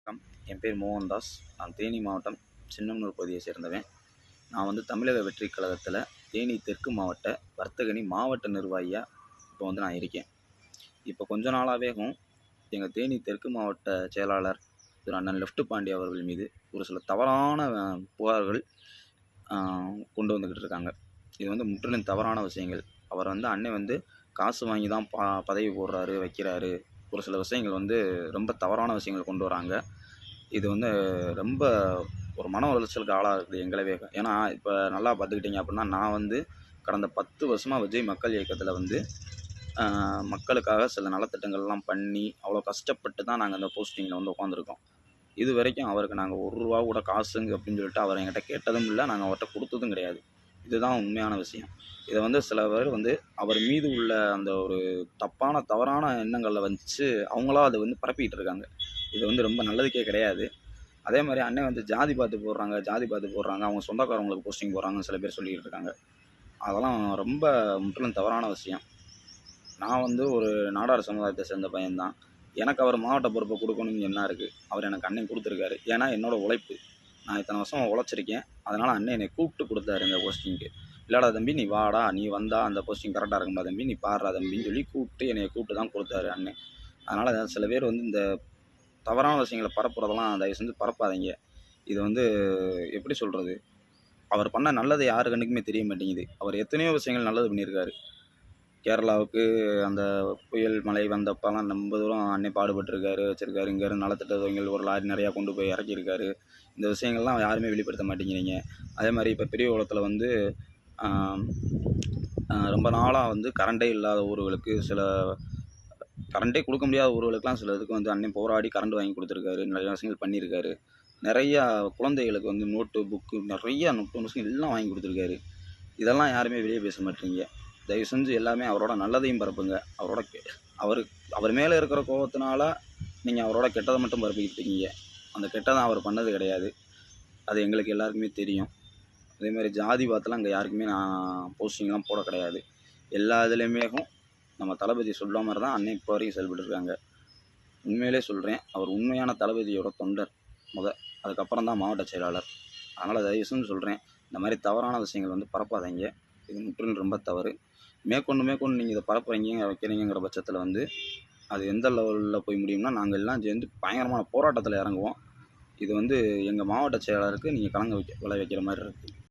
வணக்கம். என் பேர் மோகன்தாஸ். நான் தேனி மாவட்டம் சின்னமனூர் பகுதியை சேர்ந்தவன். நான் தமிழக வெற்றி கழகத்தில் தேனி தெற்கு மாவட்ட வர்த்தகணி மாவட்ட நிர்வாகியாக இப்போ நான் இருக்கேன். இப்போ கொஞ்ச நாளாகவேவும் எங்கள் தேனி தெற்கு மாவட்ட செயலாளர் திரு அண்ணன் லெஃப்ட் பாண்டி அவர்கள் மீது ஒரு சில தவறான புகார்கள் கொண்டு வந்துக்கிட்டு இருக்காங்க. இது முற்றிலும் தவறான விஷயங்கள். அவர் அண்ணன் காசு வாங்கி தான் பதவி போடுறாரு வைக்கிறாரு. ஒரு சில விஷயங்கள் ரொம்ப தவறான விஷயங்கள் கொண்டு வராங்க. இது ரொம்ப ஒரு மன உளைச்சலுக்கு ஆளாகுது எங்களவே. ஏன்னா இப்போ நல்லா பார்த்துக்கிட்டிங்க அப்படின்னா, நான் கடந்த 10 வருஷமாக விஜய் மக்கள் இயக்கத்தில் மக்களுக்காக சில நலத்திட்டங்கள்லாம் பண்ணி அவ்வளோ கஷ்டப்பட்டு தான் நாங்கள் அந்த போஸ்டிங்கில் உட்காந்துருக்கோம். இது வரைக்கும் அவருக்கு நாங்கள் ₹1 கூட காசுங்க அப்படின்னு சொல்லிட்டு அவர் என்கிட்ட கேட்டதும் இல்லை, நாங்கள் அவர்கிட்ட கொடுத்ததும் கிடையாது. இதுதான் உண்மையான விஷயம். இதை சில பேர் அவர் மீது உள்ள அந்த ஒரு தவறான எண்ணங்களை வச்சு அவங்களா அதை பரப்பிக்கிட்டு இருக்காங்க. இது ரொம்ப நல்லதுக்கே கிடையாது. அதே மாதிரி அண்ணன் ஜாதி பார்த்து போடுறாங்க, அவங்க சொந்தக்காரவங்களுக்கு போஸ்டிங் போடுறாங்கன்னு சில பேர் சொல்லிக்கிட்டு இருக்காங்க. அதெல்லாம் ரொம்ப முற்றிலும் தவறான விஷயம். நான் ஒரு நாடார் சமுதாயத்தை சேர்ந்த பையன்தான். எனக்கு அவர் மாவட்ட பொறுப்பை கொடுக்கணும்னு என்ன இருக்குது? அவர் எனக்கு அண்ணன் கொடுத்துருக்காரு. ஏன்னா என்னோடய உழைப்பு. நான் இத்தனை வருஷம் உழைச்சிருக்கேன். அதனால் அண்ணன் என்னை கூப்பிட்டு கொடுத்தாரு இந்த போஸ்டிங்க்கு. இல்லைடா தம்பி, நீ வாடா, நீ வந்தால் அந்த போஸ்டிங் கரெக்டாக இருக்கும்டா தம்பி, நீ பாடுறா தம்பின்னு சொல்லி கூப்பிட்டு தான் கொடுத்தாரு அண்ணன். அதனால் சில பேர் இந்த தவறான விஷயங்களை பரப்புறதெல்லாம் தயவு செஞ்சு பரப்பாதீங்க. இது எப்படி சொல்கிறது? அவர் பண்ண நல்லது யாரு கண்ணுக்குமே தெரிய மாட்டேங்குது. அவர் எத்தனையோ விஷயங்கள் நல்லது பண்ணியிருக்காரு. கேரளாவுக்கு அந்த புயல் மழை வந்தப்பெல்லாம் ரொம்ப தூரம் அண்ணன் பாடுபட்டிருக்காரு, வச்சுருக்காரு. இங்கேருந்து நலத்திட்டங்கள் ஒரு லாரி நிறையா கொண்டு போய் இறக்கியிருக்காரு. இந்த விஷயங்கள்லாம் யாருமே வெளிப்படுத்த மாட்டேங்கிறீங்க. அதே மாதிரி இப்போ பெரிய குளத்தில் ரொம்ப நாளாக கரண்டே இல்லாத ஊர்களுக்கு கரண்டே கொடுக்க முடியாத ஊர்களுக்கெல்லாம் சில இதுக்கு அண்ணன் போராடி கரண்ட் வாங்கி கொடுத்துருக்காரு. நிறைய விஷயங்கள் பண்ணியிருக்காரு. நிறையா குழந்தைகளுக்கு நோட்டு புக்கு நிறையா விஷயம் எல்லாம் வாங்கி கொடுத்துருக்காரு. இதெல்லாம் யாருமே வெளியே பேச மாட்டேங்க. தயவு செஞ்சு எல்லாமே அவரோட நல்லதையும் பரப்புங்க. அவர் மேலே இருக்கிற கோபத்தினால நீங்கள் அவரோட கெட்டதை மட்டும் பரப்பிக்கிட்டு இருக்கீங்க. அந்த கெட்டதை அவர் பண்ணது கிடையாது. அது எங்களுக்கு எல்லாருக்குமே தெரியும். அதேமாதிரி ஜாதி பார்த்துலாம் அங்கே யாருக்குமே நான் போஸ்டிங்லாம் போட கிடையாது. எல்லா இதுலேயுமே நம்ம தளபதி சொல்கிற மாதிரி தான் அண்ணன் இப்போ வரைக்கும் செயல்பட்டுருக்காங்க. உண்மையிலே சொல்கிறேன், அவர் உண்மையான தளபதியோட தொண்டர் அதுக்கப்புறம் தான் மாவட்ட செயலாளர். அதனால் தயவு செஞ்சு சொல்கிறேன், இந்த மாதிரி தவறான விஷயங்கள் பரப்பாதீங்க. இது முற்றிலும் ரொம்ப தவறு. மேற்கொண்டு நீங்கள் இதை பரப்புறீங்க வைக்கிறீங்கிற பட்சத்தில் அது எந்த லெவலில் போய் முடியும்னா, நாங்கள் எல்லாம் சேர்ந்து பயங்கரமான போராட்டத்தில் இறங்குவோம். இது எங்கள் மாவட்ட செயலாளருக்கு நீங்கள் கலங்க விளை வைக்கிற மாதிரி இருக்குது.